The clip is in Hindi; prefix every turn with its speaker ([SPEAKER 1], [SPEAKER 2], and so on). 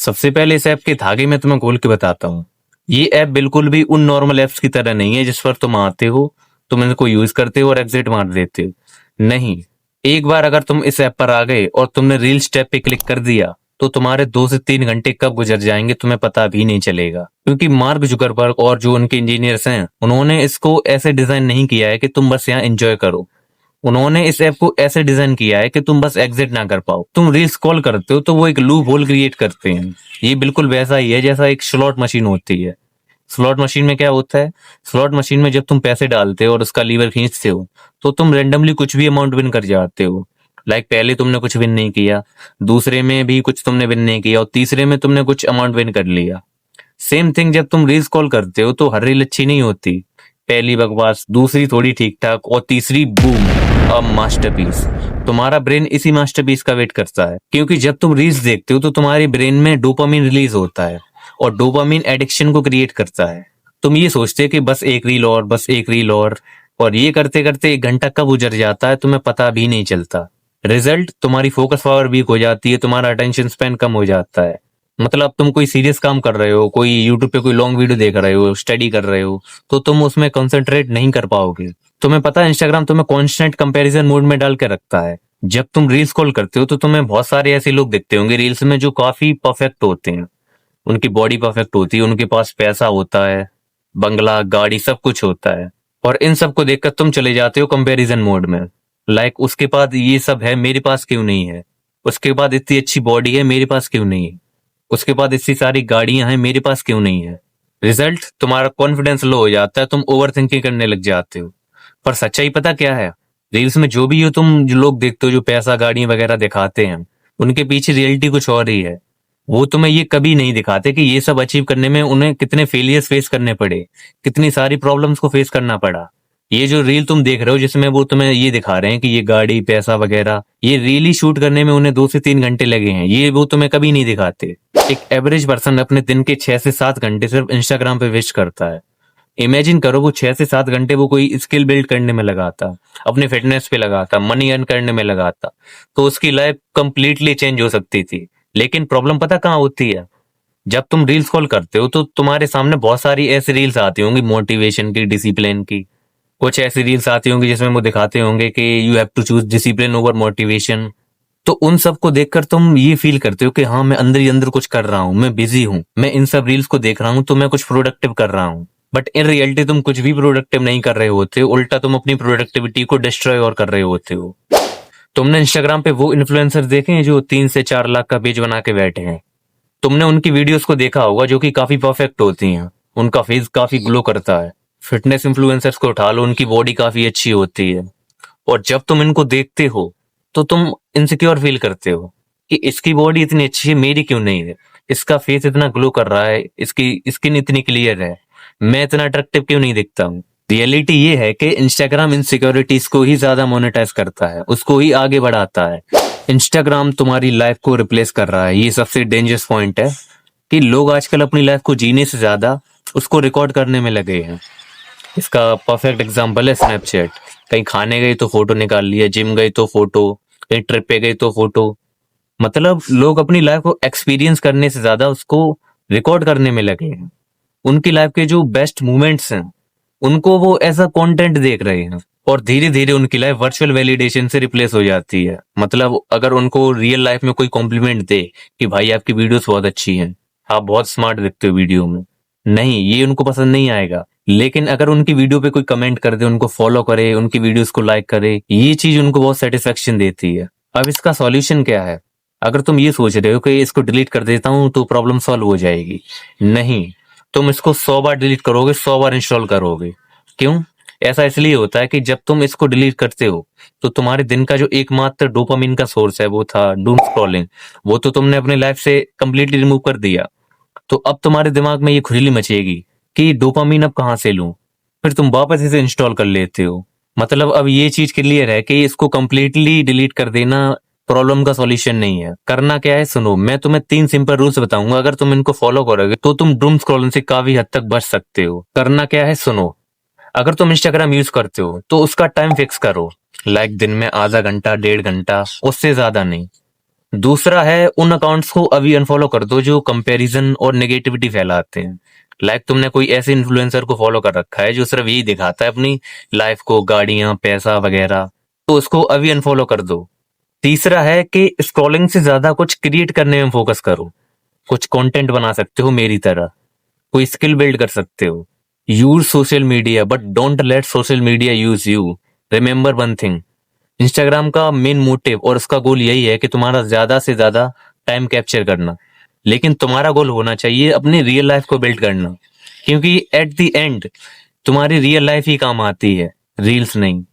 [SPEAKER 1] सबसे पहले इस ऐप के धागे मैं तुम्हें खोल के बताता हूँ। ये ऐप बिल्कुल भी उन नॉर्मल ऐप्स की तरह नहीं है जिस पर तुम आते हो, तुम इनको यूज करते हो और एग्जिट मार देते हो। नहीं, एक बार अगर तुम इस ऐप पर आ गए और तुमने रील्स टैब पे क्लिक कर दिया तो तुम्हारे 2 से 3 घंटे कब गुजर जाएंगे तुम्हें पता भी नहीं चलेगा। क्योंकि मार्क जुकरबर्ग और जो उनके इंजीनियर्स हैं उन्होंने इसको ऐसे डिजाइन नहीं किया है कि तुम बस यहाँ एंजॉय करो। उन्होंने इस ऐप को ऐसे डिजाइन किया है कि तुम बस एग्जिट ना कर पाओ। तुम रील्स कॉल करते हो तो वो एक लूप होल क्रिएट करते हैं। ये बिल्कुल वैसा ही है जैसा एक स्लॉट मशीन होती है। स्लॉट मशीन में क्या होता है? स्लॉट मशीन में जब तुम पैसे डालते हो और उसका लीवर खींचते हो तो तुम रेंडमली कुछ भी अमाउंट विन कर जाते हो। लाइक पहले तुमने कुछ विन नहीं किया, दूसरे में भी कुछ तुमने विन नहीं किया और तीसरे में तुमने कुछ अमाउंट विन कर लिया। सेम थिंग जब तुम रील्स कॉल करते हो तो हर रील अच्छी नहीं होती। पहली बकवास, दूसरी थोड़ी ठीक ठाक और तीसरी बूम, अ मास्टरपीस। तुम्हारा ब्रेन इसी मास्टरपीस का वेट करता है क्योंकि जब तुम रील्स देखते हो तो तुम्हारे ब्रेन में डोपामिन रिलीज होता है और डोपामिन एडिक्शन को क्रिएट करता है। तुम ये सोचते हो कि बस एक रील और, बस एक रील और ये करते करते 1 घंटा कब गुजर जाता है तुम्हें पता भी नहीं चलता। रिजल्ट, तुम्हारी फोकस पावर वीक हो जाती है, तुम्हारा अटेंशन स्पैन कम हो जाता है। मतलब तुम कोई सीरियस काम कर रहे हो, कोई यूट्यूब पे कोई लॉन्ग वीडियो देख रहे हो, स्टडी कर रहे हो, तो तुम उसमें कंसंट्रेट नहीं कर पाओगे। तुम्हें पता है इंस्टाग्राम तुम्हें कॉन्स्टेंट कंपैरिजन मोड में डाल के रखता है। जब तुम रील्स कॉल करते हो तो तुम्हें बहुत सारे ऐसे लोग दिखते होंगे रील्स में जो काफी परफेक्ट होते हैं। उनकी बॉडी परफेक्ट होती है, उनके पास पैसा होता है, बंगला, गाड़ी, सब कुछ होता है। और इन सब को देखकर तुम चले जाते हो कंपैरिजन मोड में। लाइक उसके पास ये सब है, मेरे पास क्यों नहीं है? उसके बाद इतनी अच्छी बॉडी है, मेरे पास क्यों नहीं है? उसके बाद इतनी सारी गाड़ियां हैं, मेरे पास क्यों नहीं है? रिजल्ट, तुम्हारा कॉन्फिडेंस लो हो जाता है, तुम ओवर थिंकिंग करने लग जाते हो। पर सच्चाई पता क्या है? रील्स में जो भी हो तुम, जो लोग देखते हो जो पैसा गाड़ियां वगैरह दिखाते हैं, उनके पीछे रियलिटी कुछ और ही है। वो तुम्हें ये कभी नहीं दिखाते कि ये सब अचीव करने में उन्हें कितने फेलियर्स फेस करने पड़े, कितनी सारी प्रॉब्लम्स को फेस करना पड़ा। ये जो रील तुम देख रहे हो जिसमें वो तुम्हें ये दिखा रहे हैं कि ये गाड़ी, पैसा वगैरह, ये रील ही शूट करने में उन्हें 2 से 3 घंटे लगे हैं, ये वो तुम्हें कभी नहीं दिखाते। एक एवरेज पर्सन अपने दिन के 6 से 7 घंटे सिर्फ इंस्टाग्राम पे वेस्ट करता है। इमेजिन करो वो 6 से 7 घंटे वो कोई स्किल बिल्ड करने में लगाता, अपने फिटनेस पे लगाता, मनी अर्न करने में लगाता, तो उसकी लाइफ कंप्लीटली चेंज हो सकती थी। लेकिन प्रॉब्लम पता कहाँ होती है? जब तुम रील्स कॉल करते हो तो तुम्हारे सामने बहुत सारी ऐसी रील्स आती होंगी मोटिवेशन की, डिसिप्लिन की। कुछ ऐसी रील्स आती होंगी जिसमें वो दिखाते होंगे कि you have to choose discipline over motivation. तो उन सब को देखकर तुम ये फील करते हो कि हाँ, मैं अंदर ही अंदर कुछ कर रहा हूँ, मैं बिजी हूँ, मैं इन सब रील्स को देख रहा हूँ तो मैं कुछ प्रोडक्टिव कर रहा हूँ। बट इन रियलिटी तुम कुछ भी प्रोडक्टिव नहीं कर रहे होते हो, उल्टा तुम अपनी प्रोडक्टिविटी को डिस्ट्रॉय और कर रहे होते हो। तुमने इंस्टाग्राम पे वो इन्फ्लुएंसर देखे हैं जो 3 से 4 लाख का पेज बना के बैठे हैं? तुमने उनकी वीडियोस को देखा होगा जो कि काफी परफेक्ट होती हैं, उनका फेस काफी ग्लो करता है। फिटनेस इन्फ्लुएंसर्स को उठा लो, उनकी बॉडी काफी अच्छी होती है। और जब तुम इनको देखते हो तो तुम इनसिक्योर फील करते हो कि इसकी बॉडी इतनी अच्छी है, मेरी क्यों नहीं है? इसका फेस इतना ग्लो कर रहा है, इसकी स्किन इतनी क्लियर है, मैं इतना अट्रैक्टिव क्यों नहीं दिखता हूँ? रियलिटी ये है कि इंस्टाग्राम इनसिक्योरिटीज को ही ज्यादा मोनेटाइज करता है, उसको ही आगे बढ़ाता है। इंस्टाग्राम तुम्हारी लाइफ को रिप्लेस कर रहा है, ये सबसे डेंजरस पॉइंट है कि लोग आजकल अपनी लाइफ को जीने से ज्यादा उसको रिकॉर्ड करने में लगे हैं। इसका परफेक्ट एग्जांपल है स्नैपचैट। कहीं खाने गए तो फोटो निकाल लिया, जिम गए तो फोटो, कहीं ट्रिप पे गए तो फोटो। मतलब लोग अपनी लाइफ को एक्सपीरियंस करने से ज्यादा उसको रिकॉर्ड करने में लगे हैं। उनकी लाइफ के जो बेस्ट मोमेंट्स हैं उनको वो ऐसा कंटेंट देख रहे हैं और धीरे धीरे उनकी लाइफ वर्चुअल वैलिडेशन से रिप्लेस हो जाती है। मतलब अगर उनको रियल लाइफ में कोई कॉम्प्लीमेंट दे कि भाई आपकी वीडियोस बहुत अच्छी हैं, आप बहुत स्मार्ट दिखते हो वीडियो में, नहीं, ये उनको पसंद नहीं आएगा। लेकिन अगर उनकी वीडियो पे कोई कमेंट कर दे, उनको फॉलो करे, उनकी वीडियोस को लाइक करे, ये चीज उनको बहुत सेटिस्फेक्शन देती है। अब इसका सॉल्यूशन क्या है? अगर तुम ये सोच रहे हो कि इसको डिलीट कर देता हूं तो प्रॉब्लम सॉल्व हो जाएगी, नहीं, तुम इसको 100 बार डिलीट करोगे, 100 बार इंस्टॉल करोगे। क्यों? ऐसा इसलिए होता है कि जब तुम इसको डिलीट करते हो तो तुम्हारे दिन का जो एकमात्र डोपामिन का सोर्स है वो था डूम स्क्रॉलिंग, वो तो तुमने अपने लाइफ से कंप्लीटली रिमूव कर दिया। तो अब तुम्हारे दिमाग में ये खुजली मचेगी कि डोपामिन अब कहाँ से लूं? फिर तुम वापस इसे इंस्टॉल कर लेते हो। मतलब अब ये चीज क्लियर है कि इसको कंप्लीटली डिलीट कर देना प्रॉब्लम का सॉल्यूशन नहीं है। करना क्या है सुनो, मैं तुम्हें 3 सिंपल रूल्स बताऊंगा, अगर तुम इनको फॉलो करोगे तो तुम डूम स्क्रॉलिंग से काफी हद तक बच सकते हो। करना क्या है सुनो, अगर तुम इंस्टाग्राम यूज करते हो तो उसका टाइम फिक्स करो, लाइक दिन में आधा घंटा, 1.5 घंटा, उससे ज्यादा नहीं। दूसरा है उन अकाउंट्स को अभी अनफॉलो कर दो जो कंपैरिजन और नेगेटिविटी फैलाते हैं। लाइक तुमने कोई ऐसे इन्फ्लुएंसर को फॉलो कर रखा है जो सिर्फ यही दिखाता है अपनी लाइफ को, गाड़ियां, पैसा वगैरह, तो उसको अभी अनफॉलो कर दो। तीसरा है कि स्क्रॉलिंग से ज्यादा कुछ क्रिएट करने में फोकस करो। कुछ कंटेंट बना सकते हो मेरी तरह, कोई स्किल बिल्ड कर सकते हो। Use social media but don't let social media use you. Remember one thing, Instagram का मेन मोटिव और उसका गोल यही है कि तुम्हारा ज्यादा से ज्यादा टाइम कैप्चर करना, लेकिन तुम्हारा गोल होना चाहिए अपनी रियल लाइफ को बिल्ड करना, क्योंकि एट द एंड तुम्हारी रियल लाइफ ही काम आती है, रील्स नहीं।